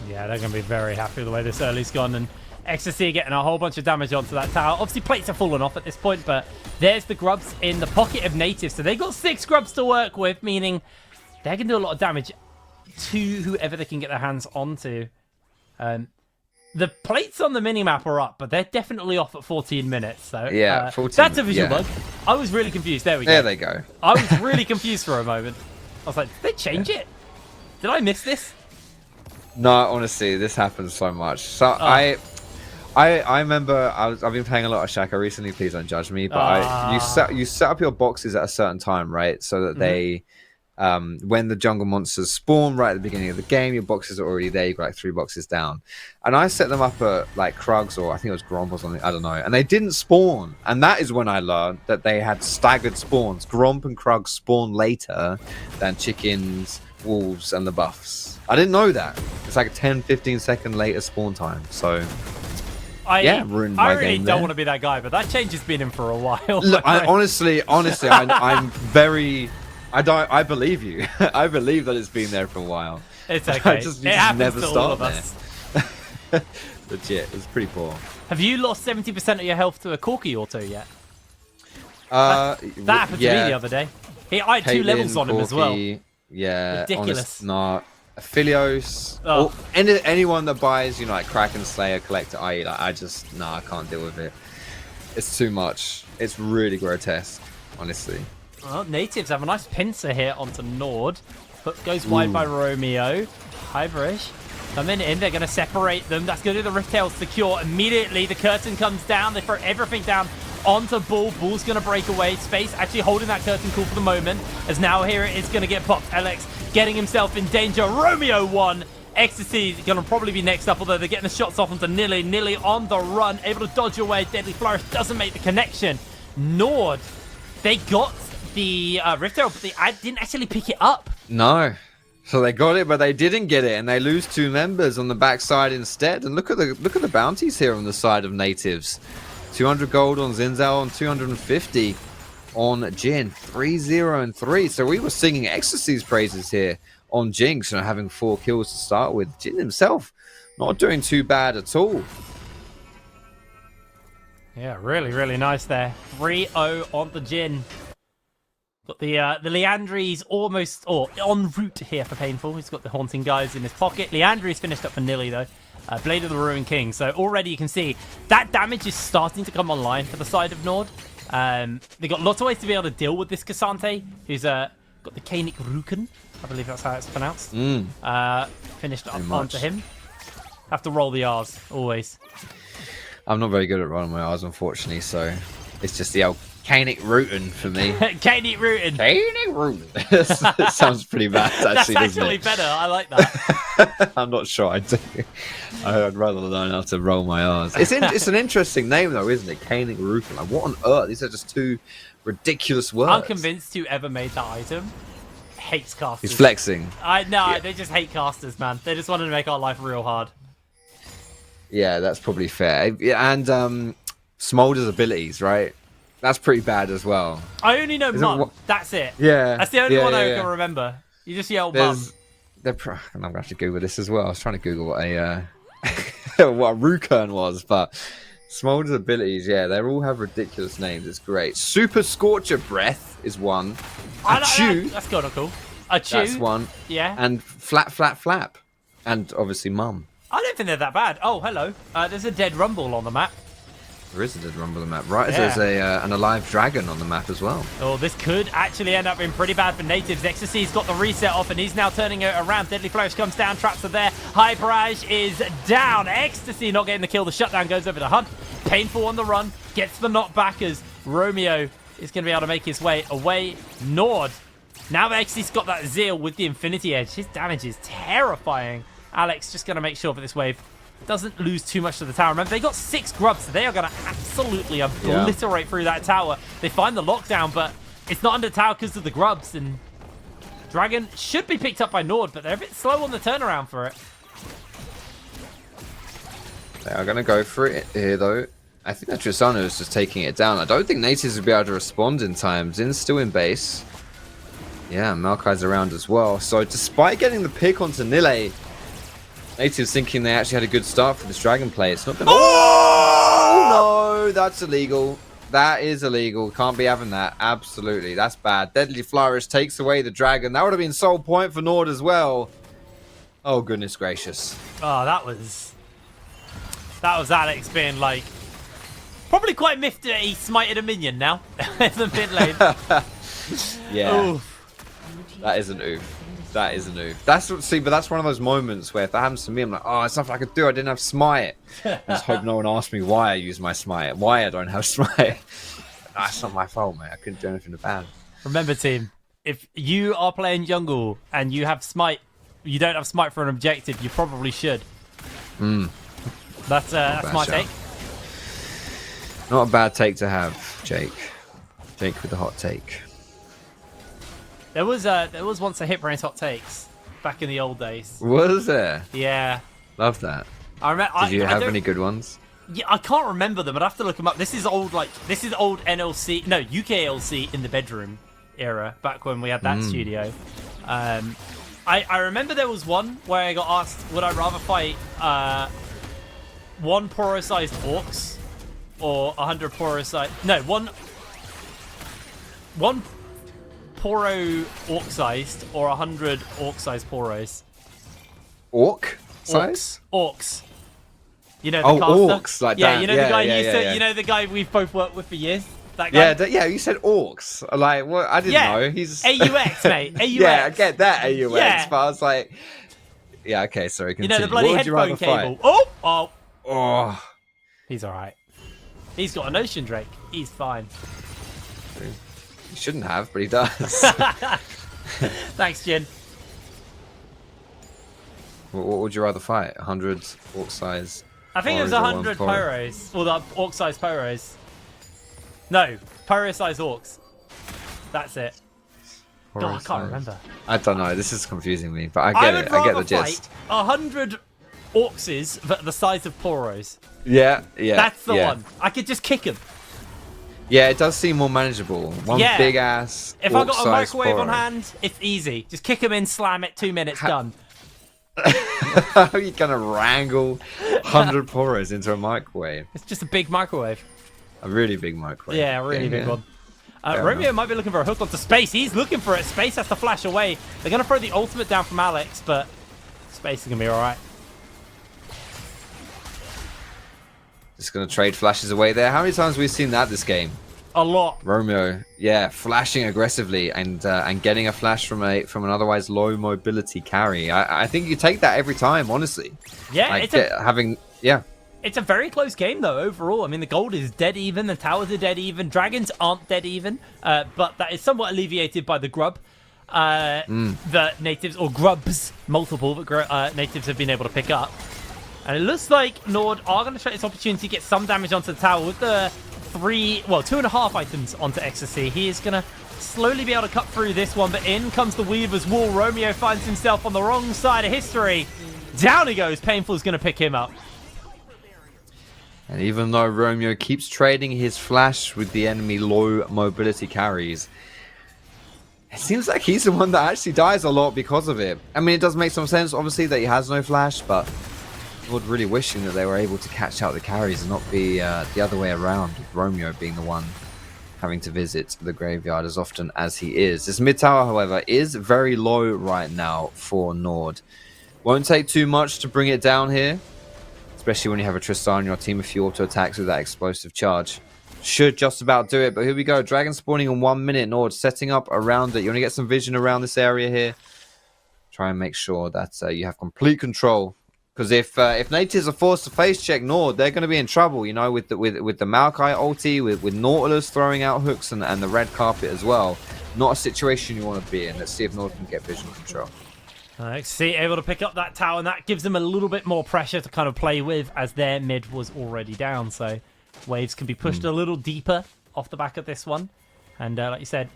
Yeah, they're going to be very happy with the way this early's gone, and Ecstasy getting a whole bunch of damage onto that tower. Obviously, plates have fallen off at this point, but there's the grubs in the pocket of natives. So they got 6 grubs to work with, meaning they're going to do a lot of damage to whoever they can get their hands onto. The plates on the minimap are up, but they're definitely off at 14 minutes. So yeah, 14, that's a visual bug. I was really confused. There we go. There they go. I was really confused for a moment. I was like, did they change it? Did I miss this? No, honestly, this happens so much. So I remember I've been playing a lot of Shaka recently. Please don't judge me, but you set up your boxes at a certain time, right? So that they, when the jungle monsters spawn right at the beginning of the game, your boxes are already there. You got like 3 boxes down, and I set them up at like Krugs, or I think it was Gromp or something. I don't know, and they didn't spawn, and that is when I learned that they had staggered spawns. Gromp and Krugs spawn later than chickens, wolves, and the buffs. I didn't know that. It's like a 10-15 second later spawn time. So. Ruined my I really game don't there. want to be that guy, but that change has been in for a while. Look, honestly, I'm very. I believe you. I believe that it's been there for a while. It's okay. You just happens never to all start of us. there. Legit, it's pretty poor. Have you lost 70% of your health to a Corki auto yet? That happened to me the other day. I had 2 levels on him as well. Yeah, ridiculous. Aphelios, or anyone that buys, like Kraken Slayer Collector, I can't deal with it. It's too much. It's really grotesque, honestly. Well, natives have a nice pincer here onto NORD. Hook goes wide by Romeo. Hybrid coming in. They're going to separate them. That's going to do the Rift Tail secure. Immediately, the curtain comes down. They throw everything down onto Bull. Bull's going to break away. Space actually holding that curtain cool for the moment, as now here it is going to get popped. Alex getting himself in danger. Romeo won. Ecstasy going to probably be next up, although they're getting the shots off onto Nilly. Nilly on the run, able to dodge away. Deadly Flourish doesn't make the connection. NORD, they got the Rift Arrow, but they didn't actually pick it up. No. So they got it, but they didn't get it, and they lose 2 members on the backside instead. And look at the bounties here on the side of natives. 200 gold on Zinzao and 250 on Jin. 3-0 and 3. So we were singing Ecstasy's praises here on Jinx, having 4 kills to start with. Jin himself not doing too bad at all. Yeah, really, really nice there. 3-0 on the Jin. Got the Leandri's almost en route here for Painful. He's got the Haunting Guys in his pocket. Leandri's finished up for Nilly though. Blade of the Ruin King. So already you can see that damage is starting to come online for the side of NORD. They got lots of ways to be able to deal with this Cassante, who's got the Kainic Ruken. I believe that's how it's pronounced. Finished up onto him. Have to roll the R's always. I'm not very good at rolling my R's, unfortunately, so it's just the old Kainic Rootin for me. Kainic Rootin. Kainic Rootin. It sounds pretty bad, actually. That's actually better. I like that. I'm not sure I do. I'd rather learn how to roll my R's. It's an interesting name, though, isn't it? Kainic Rootin. Like, what on earth? These are just 2 ridiculous words. I'm convinced whoever made that item hates casters. He's flexing. They just hate casters, man. They just wanted to make our life real hard. Yeah, that's probably fair. And Smolder's abilities, right? That's pretty bad as well. I only know Mum. That's it. Yeah. That's the only one I can remember. You just yell Mum. I'm going to have to Google this as well. I was trying to Google what a what a Rukern was, but Smolder's abilities, yeah, they all have ridiculous names. It's great. Super Scorcher Breath is one. Chew. That's kind of cool. A Chew. That's one. Yeah. And Flap. And obviously Mum. I don't think they're that bad. Oh, hello. There's a dead Rumble on the map. There is a dead Rumble on the map. Right, yeah. There's an alive dragon on the map as well. Oh, this could actually end up being pretty bad for natives. Ecstasy's got the reset off, and he's now turning it around. Deadly Flourish comes down. Traps are there. High Barrage is down. Ecstasy not getting the kill. The shutdown goes over to Hunt. Painful on the run. Gets the knockback as Romeo is going to be able to make his way away. NORD. Now that Ecstasy's got that Zeal with the Infinity Edge, his damage is terrifying. Alex just going to make sure that this wave doesn't lose too much to the tower. Remember, they got 6 grubs, so they are going to absolutely obliterate through that tower. They find the lockdown, but it's not under tower because of the grubs, and Dragon should be picked up by NORD, but they're a bit slow on the turnaround for it. They are going to go for it here, though. I think that Tristana is just taking it down. I don't think Natives will be able to respond in time. Zin's still in base. Yeah, Maokai's around as well. So despite getting the pick onto Nile, Natives thinking they actually had a good start for this Dragon play. It's not going to... Oh, no, that's illegal. That is illegal. Can't be having that. Absolutely. That's bad. Deadly Flourish takes away the Dragon. That would have been sole point for NORD as well. Oh, goodness gracious. Oh, that was Alex being like, probably quite miffed that he smited a minion now in the mid lane. Yeah. Oof. That is an oof. That is an oof. But that's one of those moments where if that happens to me, I'm like, oh, it's something I could do. I didn't have smite. I just hope no one asks me why I use my smite, why I don't have smite. That's not my fault, mate. I couldn't do anything about it. Remember, team, if you are playing jungle and you have smite, you don't have smite for an objective, you probably should. That's my take. Not a bad take to have, Jake. Jake with the hot take. There was once a Hit Brain's hot takes back in the old days. Was there? Yeah. Love that. I remember. Did you have any good ones? Yeah, I can't remember them. I'd have to look them up. This is old NLC, no, UKLC in the bedroom era, back when we had that studio. I remember there was one where I got asked, would I rather fight 1 poro-sized orcs or 100 poro-sized... No, one poro orc-sized or 100 orc-sized poros. Orc size? Orcs. You know the caster? Orcs, like yeah, that. you know the guy you know the guy we've both worked with for years? That guy? Yeah, you said orcs. Like, what? I didn't know. He's AUX, mate. AUX. Yeah, I get that AUX, Yeah. but I was like, yeah, okay, sorry. Continue. You know the bloody What would you rather headphone cable. fight? Oh. He's all right. He's got an ocean drake. He's fine. He shouldn't have, but he does. Thanks, Jin. What would you rather fight? 100 orc size? I think it was 100 pyros. Or the orc-sized pyros. No, pyro-sized orcs. That's it. God, I can't remember. I don't know. This is confusing me, but I get it. I get the gist. 100 orcses that are the size of poros. Yeah. That's the one. I could just kick them. Yeah, it does seem more manageable. One big ass. If I got a microwave on hand, it's easy. Just kick them in, slam it, 2 minutes, done. How are you gonna wrangle 100 poros into a microwave? It's just a big microwave. A really big microwave. Yeah, a really big one. Romeo might be looking for a hook onto Space. He's looking for it. Space has to flash away. They're going to throw the ultimate down from Alex, but Space is going to be all right. Just going to trade flashes away there. How many times have we seen that this game? A lot. Romeo, yeah, flashing aggressively and getting a flash from an otherwise low mobility carry. I think you take that every time, honestly. Yeah, like It's a very close game, though, overall. I mean, the gold is dead even. The towers are dead even. Dragons aren't dead even. But that is somewhat alleviated by the grub. The natives, or grubs, multiple, that natives have been able to pick up. And it looks like NORD are going to try this opportunity to get some damage onto the tower with the 2.5 items onto Ecstasy. He is going to slowly be able to cut through this one. But in comes the Weaver's Wall. Romeo finds himself on the wrong side of history. Down he goes. Painful's going to pick him up. And even though Romeo keeps trading his flash with the enemy low mobility carries, it seems like he's the one that actually dies a lot because of it. I mean, it does make some sense, obviously, that he has no flash, but I was really wishing that they were able to catch out the carries and not be the other way around, with Romeo being the one having to visit the graveyard as often as he is. This mid tower, however, is very low right now for NORD. Won't take too much to bring it down here. Especially when you have a Tristan on your team, a few auto attacks with that explosive charge. Should just about do it, but here we go. Dragon spawning in 1 minute. NORD setting up around it. You want to get some vision around this area here. Try and make sure that you have complete control. Because if natives are forced to face check NORD, they're going to be in trouble, you know, with the Maokai ulti, with Nautilus throwing out hooks and the red carpet as well. Not a situation you want to be in. Let's see if NORD can get vision control. NXT able to pick up that tower, and that gives them a little bit more pressure to kind of play with, as their mid was already down. So waves can be pushed a little deeper off the back of this one. And like you said,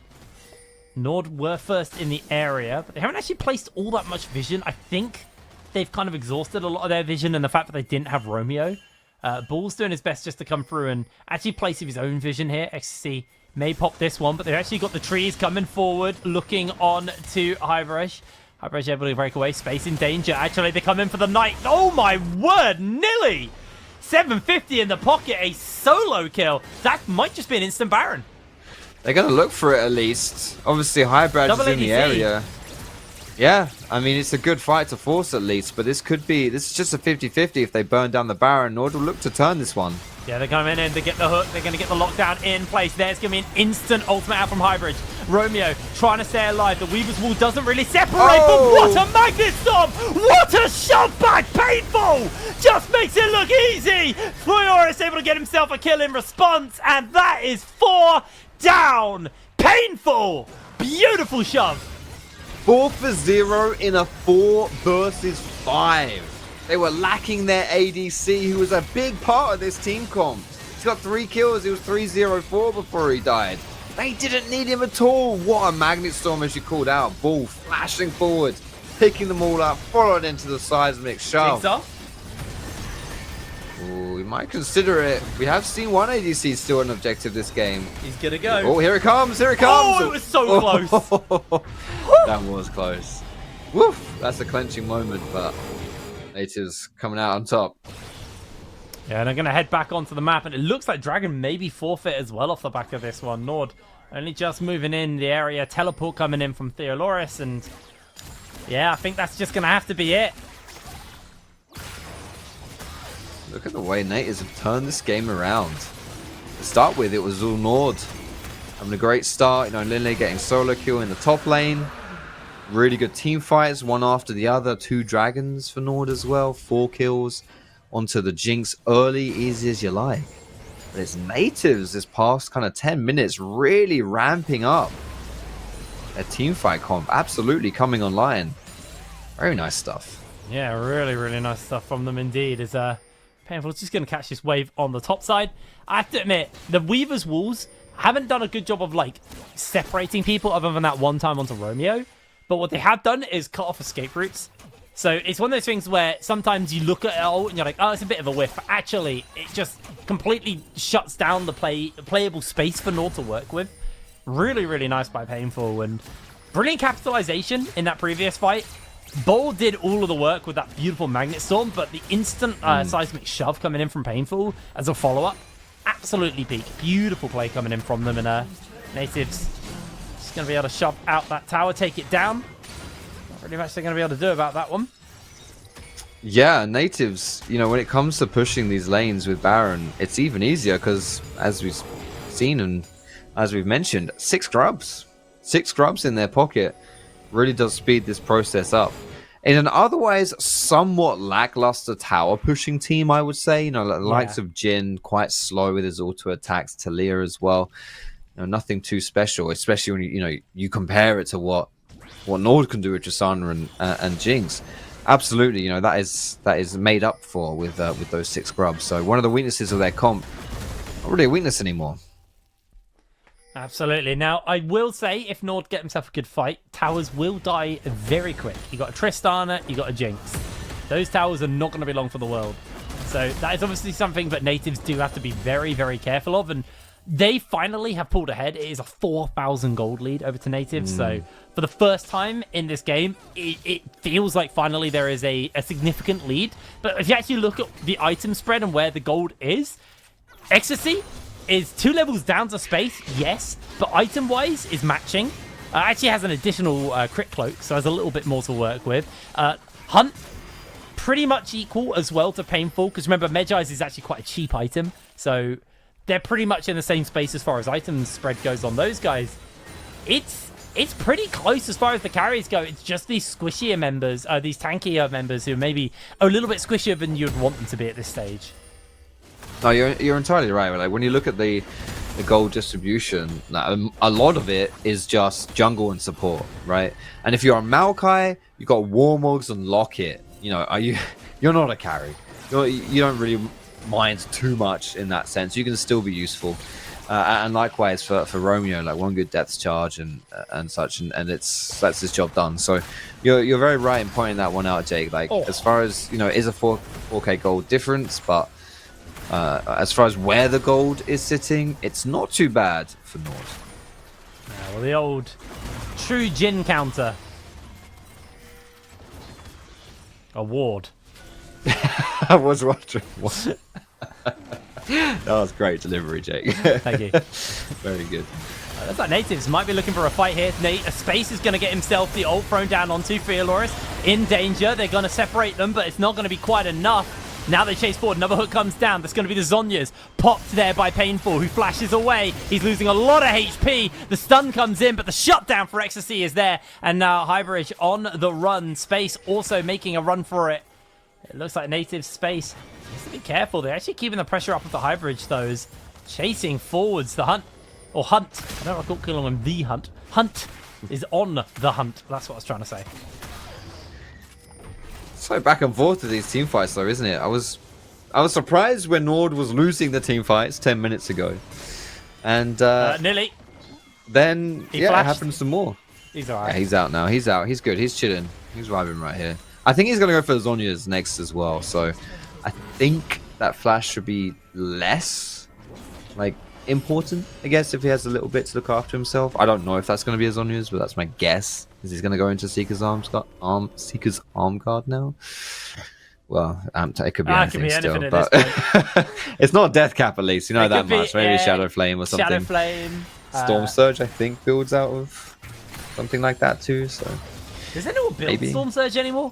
NORD were first in the area, but they haven't actually placed all that much vision. I think they've kind of exhausted a lot of their vision, and the fact that they didn't have Romeo. Bull's doing his best just to come through and actually place his own vision here. XC may pop this one, but they've actually got the trees coming forward, looking on to Hybresh. Hybresh able to break away, space in danger. Actually, they come in for the night. Oh my word, Nilly! 750 in the pocket, a solo kill. That might just be an instant Baron. They're going to look for it at least. Obviously, Hybresh is in the area. Yeah, I mean, it's a good fight to force at least, but this is just a 50-50 if they burn down the Baron. NORD will look to turn this one. Yeah, they're coming in to get the hook. They're going to get the lockdown in place. There's going to be an instant ultimate out from Hybrid. Romeo trying to stay alive. The Weaver's Wall doesn't really separate, but what a Magnet Storm! What a shove back! Painful! Just makes it look easy! Florioris able to get himself a kill in response, and that is 4 down! Painful! Beautiful shove! 4 for 0 in a 4 versus 5. They were lacking their ADC, who was a big part of this team comp. He's got 3 kills. He was 3-0-4 before he died. They didn't need him at all. What a Magnet Storm, as you called out. Bull flashing forward, picking them all up, followed into the seismic shove. Ooh, we might consider it. We have seen one ADC still an objective this game. He's gonna go. Oh, here it comes, here it comes. Oh, it was so close. That was close. Woof, that's a clenching moment, but Natives coming out on top. Yeah, and they're going to head back onto the map, and it looks like Dragon maybe forfeit as well off the back of this one. NORD only just moving in the area. Teleport coming in from Theoloris, and yeah, I think that's just going to have to be it. Look at the way Natives have turned this game around. To start with, it was all NORD having a great start. You know, Linley getting solo kill in the top lane. Really good team fights, one after the other. 2 dragons for NORD as well. 4 kills onto the Jinx early, easy as you like. But it's Natives this past kind of 10 minutes really ramping up their team fight comp. Absolutely coming online. Very nice stuff. Yeah, really, really nice stuff from them indeed. Is Painful just going to catch this wave on the top side. I have to admit, the Weaver's Walls haven't done a good job of like separating people other than that one time onto Romeo. But what they have done is cut off escape routes. So it's one of those things where sometimes you look at it all and you're like, oh, it's a bit of a whiff. But actually, it just completely shuts down the playable space for NORD to work with. Really, really nice by Painful. And brilliant capitalization in that previous fight. Bull did all of the work with that beautiful Magnet Storm, but the instant seismic shove coming in from Painful as a follow-up, absolutely peak. Beautiful play coming in from them, and Natives just going to be able to shove out that tower, take it down. Not really much they're going to be able to do about that one. Yeah, Natives, you know, when it comes to pushing these lanes with Baron, it's even easier because, as we've seen and as we've mentioned, 6 grubs. 6 grubs in their pocket really does speed this process up. In an otherwise somewhat lackluster tower pushing team, I would say, you know, the likes of Jin, quite slow with his auto attacks, Talia as well. You know, nothing too special, especially when you compare it to what NORD can do with Tristana and Jinx. Absolutely, you know, that is made up for with those 6 grubs. So one of the weaknesses of their comp, not really a weakness anymore. Absolutely. Now, I will say, if NORD get himself a good fight, towers will die very quick. You got a Tristana, you got a Jinx. Those towers are not going to be long for the world. So that is obviously something that Natives do have to be very, very careful of. And they finally have pulled ahead. It is a 4,000 gold lead over to Natives. So for the first time in this game, it feels like finally there is a significant lead. But if you actually look at the item spread and where the gold is, Ecstasy is 2 levels down to space, yes, but item-wise is matching. Actually has an additional crit cloak, so has a little bit more to work with. Hunt, pretty much equal as well to Painful, because remember, Medjai's is actually quite a cheap item, so they're pretty much in the same space as far as item spread goes on those guys. It's pretty close as far as the carries go. It's just these squishier members, these tankier members who are maybe a little bit squishier than you'd want them to be at this stage. No, you're entirely right. Like when you look at the the gold distribution, a lot of it is just jungle and support, right? And if you're a Maokai, you got Warmogs and Locket. You know, you're not a carry. You don't really mind too much in that sense. You can still be useful. And likewise for Romeo, like one good depth charge and such, and that's his job done. So you're very right in pointing that one out, Jake. Like as far as it is a 4K gold difference, but as far as where the gold is sitting, it's not too bad for NORD. Yeah, well, the old true Jin counter. Award. I was watching one. That was great delivery, Jake. Thank you. Very good. Looks like Natives might be looking for a fight here. A Space is going to get himself the ult thrown down onto Fearlorus. In danger. They're going to separate them, but it's not going to be quite enough. Now they chase forward. Another hook comes down. That's going to be the Zhonya's. Popped there by Painful, who flashes away. He's losing a lot of HP. The stun comes in, but the shutdown for Ecstasy is there. And now Highbridge on the run. Space also making a run for it. It looks like Native Space needs to be careful. They're actually keeping the pressure up with the Highbridge, though, is chasing forwards. The Hunt, or Hunt, I don't know, I can't call him the Hunt. Hunt is on the hunt. That's what I was trying to say. So back and forth to these team fights, though, isn't it? I was surprised when NORD was losing the team fights 10 minutes ago, and Nearly. Then He it flashed. happened some more. He's alright. Yeah, he's out now. He's out. He's good. He's chilling. He's vibing right here. I think he's gonna go for the Zhonya's next as well. So I think that flash should be less like important, I guess, if he has a little bit to look after himself. I don't know if that's gonna be a Zhonya's, but that's my guess. Is he's gonna go into Seeker's Arm Guard now? Well, it could be anything still, but it's not Death Cap at least. You know that much. Maybe Shadow Flame or something. Shadow Flame. Storm Surge, I think, builds out of something like that too. So. Does anyone build Maybe. Storm Surge anymore?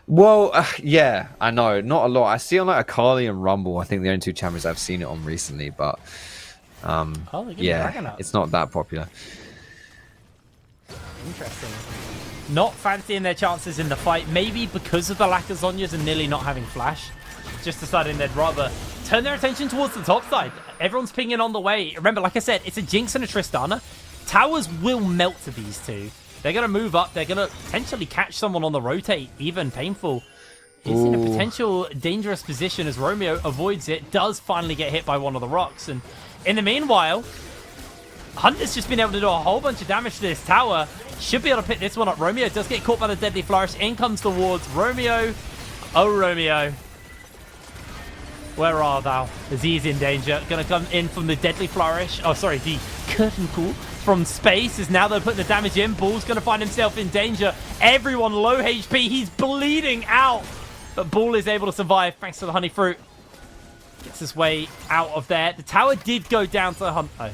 Well, yeah, I know, not a lot. I see on like Akali and Rumble. I think the only two champions I've seen it on recently, but yeah, it's not that popular. Interesting. Not fancying their chances in the fight, maybe because of the lack of Zhonya's and nearly not having flash. Just deciding they'd rather turn their attention towards the top side. Everyone's pinging on the way. Remember, like I said, it's a Jinx and a Tristana. Towers will melt to these two. They're going to move up. They're going to potentially catch someone on the rotate. Even Painful is in a potential dangerous position as Romeo avoids it. Does finally get hit by one of the rocks. And in the meanwhile, Hunt has just been able to do a whole bunch of damage to this tower. Should be able to pick this one up. Romeo does get caught by the Deadly Flourish. In comes the wards. Romeo. Oh, Romeo. Where are thou? As he's in danger. Going to come in from the Deadly Flourish. Oh, sorry. The Curtain Call from Space is now they're putting the damage in. Bull's going to find himself in danger. Everyone low HP. He's bleeding out. But Bull is able to survive thanks to the Honey Fruit. Gets his way out of there. The tower did go down to the Hunt, though.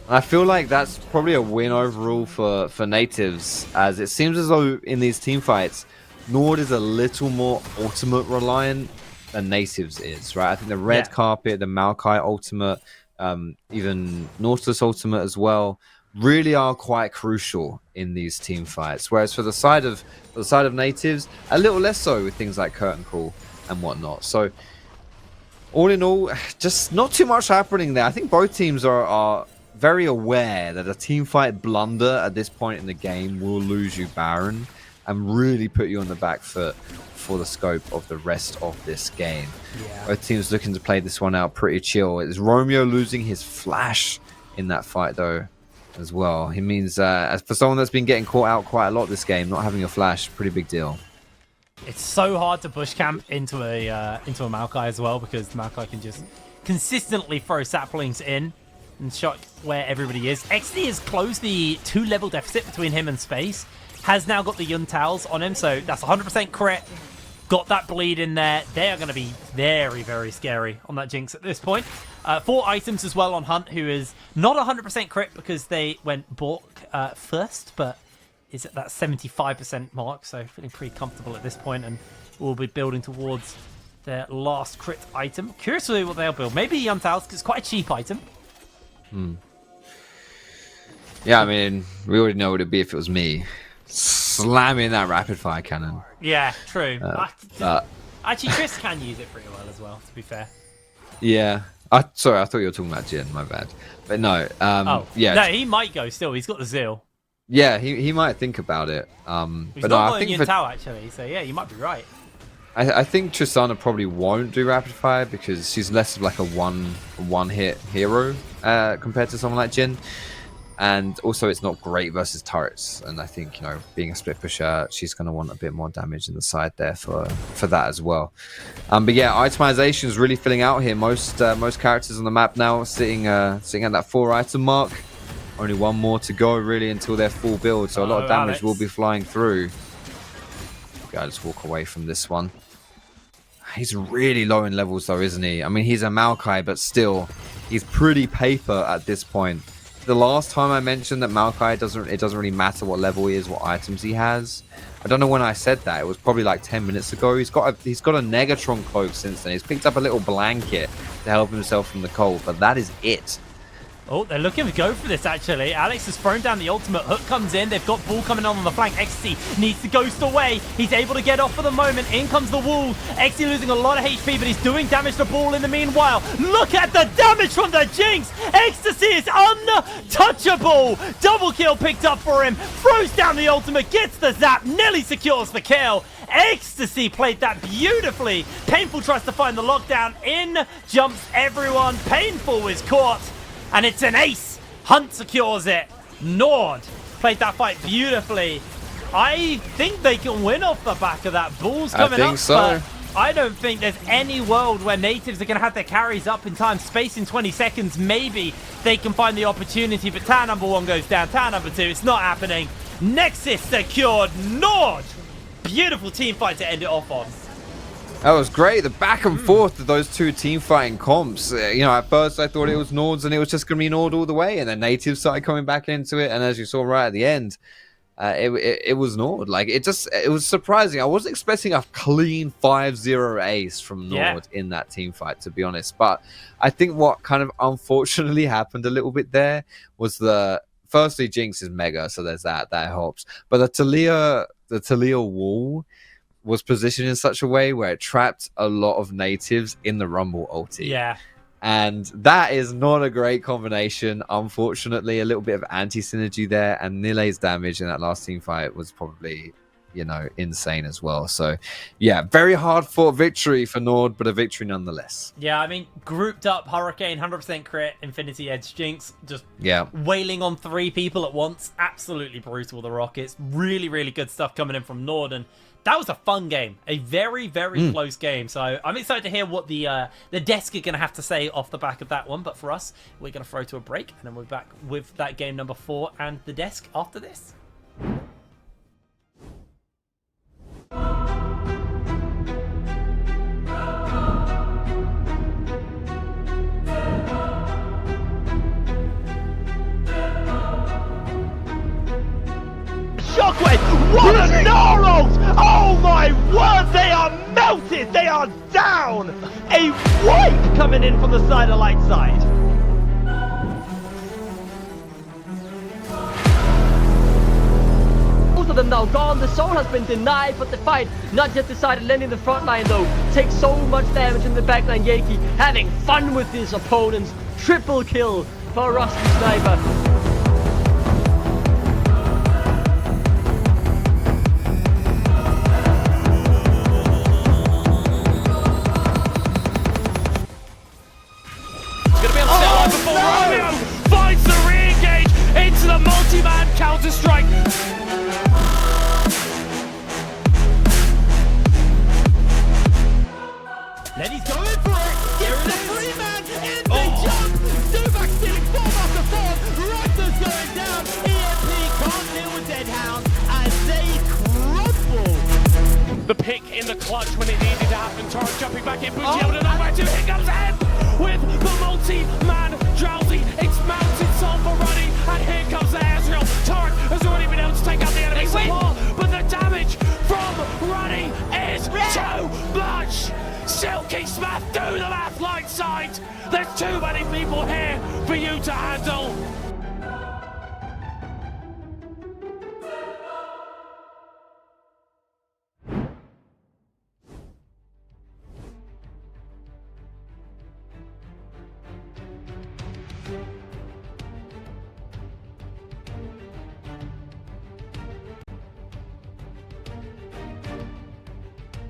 I feel like that's probably a win overall for Natives, as it seems as though in these team fights, NORD is a little more ultimate reliant than Natives is, right? I think the Red Carpet, the Maokai ultimate, even Nautilus ultimate as well, really are quite crucial in these team fights. Whereas for the side of Natives, a little less so with things like Curtain Call and whatnot. So all in all, just not too much happening there. I think both teams are very aware that a team fight blunder at this point in the game will lose you Baron and really put you on the back foot for the scope of the rest of this game. Yeah. Both teams looking to play this one out pretty chill. It's Romeo losing his flash in that fight though as well. He means as for someone that's been getting caught out quite a lot this game, not having a flash, pretty big deal. It's so hard to bush camp into a Maokai as well, because Maokai can just consistently throw saplings in and shot where everybody is. XD has closed the 2-level deficit between him and Space. Has now got the Yuntals on him, so that's 100% crit. Got that bleed in there. They are going to be very, very scary on that Jinx at this point. 4 items as well on Hunt, who is not 100% crit because they went Bork first, but is at that 75% mark, so feeling pretty comfortable at this point, and we'll be building towards their last crit item. Curious to see what they'll build. Maybe Yuntals, because it's quite a cheap item. Yeah, I mean, we already know what it'd be if it was me. Slamming that rapid fire cannon. Yeah, true. Actually, Triss can use it pretty well as well, to be fair. Yeah, Sorry, I thought you were talking about Jin. My bad. But no. Yeah. No, he might go still. He's got the zeal. Yeah, he might think about it. He's but not no, I going think in Tao actually. So yeah, you might be right. I think Tristana probably won't do rapid fire because she's less of like a one hit hero compared to someone like Jin. And also, it's not great versus turrets. And I think, you know, being a split pusher, she's going to want a bit more damage in the side there for that as well. But yeah, itemization is really filling out here. Most characters on the map now sitting at that 4 item mark. Only one more to go, really, until they're full build. So a lot of damage will be flying through. Okay, let's walk away from this one. He's really low in levels, though, isn't he? I mean, he's a Maokai, but still, he's pretty paper at this point. The last time I mentioned that Maokai it doesn't really matter what level he is, what items he has. I don't know when I said that. It was probably like 10 minutes ago. He's got a Negatron cloak since then. He's picked up a little blanket to help himself from the cold, but that is it. Oh, they're looking to go for this, actually. Alex has thrown down the ultimate. Hook comes in. They've got Bull coming on the flank. XC needs to ghost away. He's able to get off for the moment. In comes the wall. XC losing a lot of HP, but he's doing damage to Bull in the meanwhile. Look at the damage from the Jinx. Ecstasy is untouchable. Double kill picked up for him. Throws down the ultimate. Gets the zap. Nearly secures the kill. Ecstasy played that beautifully. Painful tries to find the lockdown. In jumps everyone. Painful is caught. And it's an ace. Hunt secures it. NORD played that fight beautifully. I think they can win off the back of that. Bull's coming up. But I don't think there's any world where natives are going to have their carries up in time. Space in 20 seconds. Maybe they can find the opportunity. But tower number 1 goes down. Tower number 2, it's not happening. Nexus secured. NORD. Beautiful team fight to end it off on. That was great. The back and forth of those two team fighting comps. You know, at first I thought it was Nords and it was just going to be Nord all the way. And then natives started coming back into it. And as you saw right at the end, it was Nord. Like, it was surprising. I wasn't expecting a clean 5-0 ace from Nord in that team fight, to be honest. But I think what kind of unfortunately happened a little bit there was firstly, Jinx is mega. So there's that. That helps. But the Talia wall was positioned in such a way where it trapped a lot of natives in the Rumble ulti. Yeah. And that is not a great combination. Unfortunately, a little bit of anti-synergy there. And Nilay's damage in that last team fight was probably, you know, insane as well. So, yeah, very hard fought victory for Nord, but a victory nonetheless. Yeah, I mean, grouped up Hurricane, 100% crit, Infinity Edge, Jinx, just wailing on 3 people at once. Absolutely brutal, the Rockets. Really, really good stuff coming in from Nord. And that was a fun game. A very, very close game. So I'm excited to hear what the desk are going to have to say off the back of that one. But for us, we're going to throw to a break. And then we're back with that game number 4 and the desk after this. Shockwave! What a Naros! Oh my word! They are melted! They are down! A wipe coming in from the side of light side. Both of them now gone. The soul has been denied, but the fight not yet decided. Len in the front line though takes so much damage in the backline. Yankee having fun with his opponents. Triple kill for Rusty Sniper. Finds the re-engage into the multi-man counter-strike. Lenny's going for it. Gets the free man in the jump. Duvak stealing form after form. Raptors going down. EMP can't deal with Deadhound as they crumble. The pick in the clutch when it needed to happen. Torrent jumping back in. Booty able to know where to. Here comes Ed with the multi-man drowsy. It's mounted Sol for running. And here comes the Ezreal. Torrent has already been able to take out the enemy support. But the damage from running is too much. Silky Smith, do the math, light side. There's too many people here for you to handle.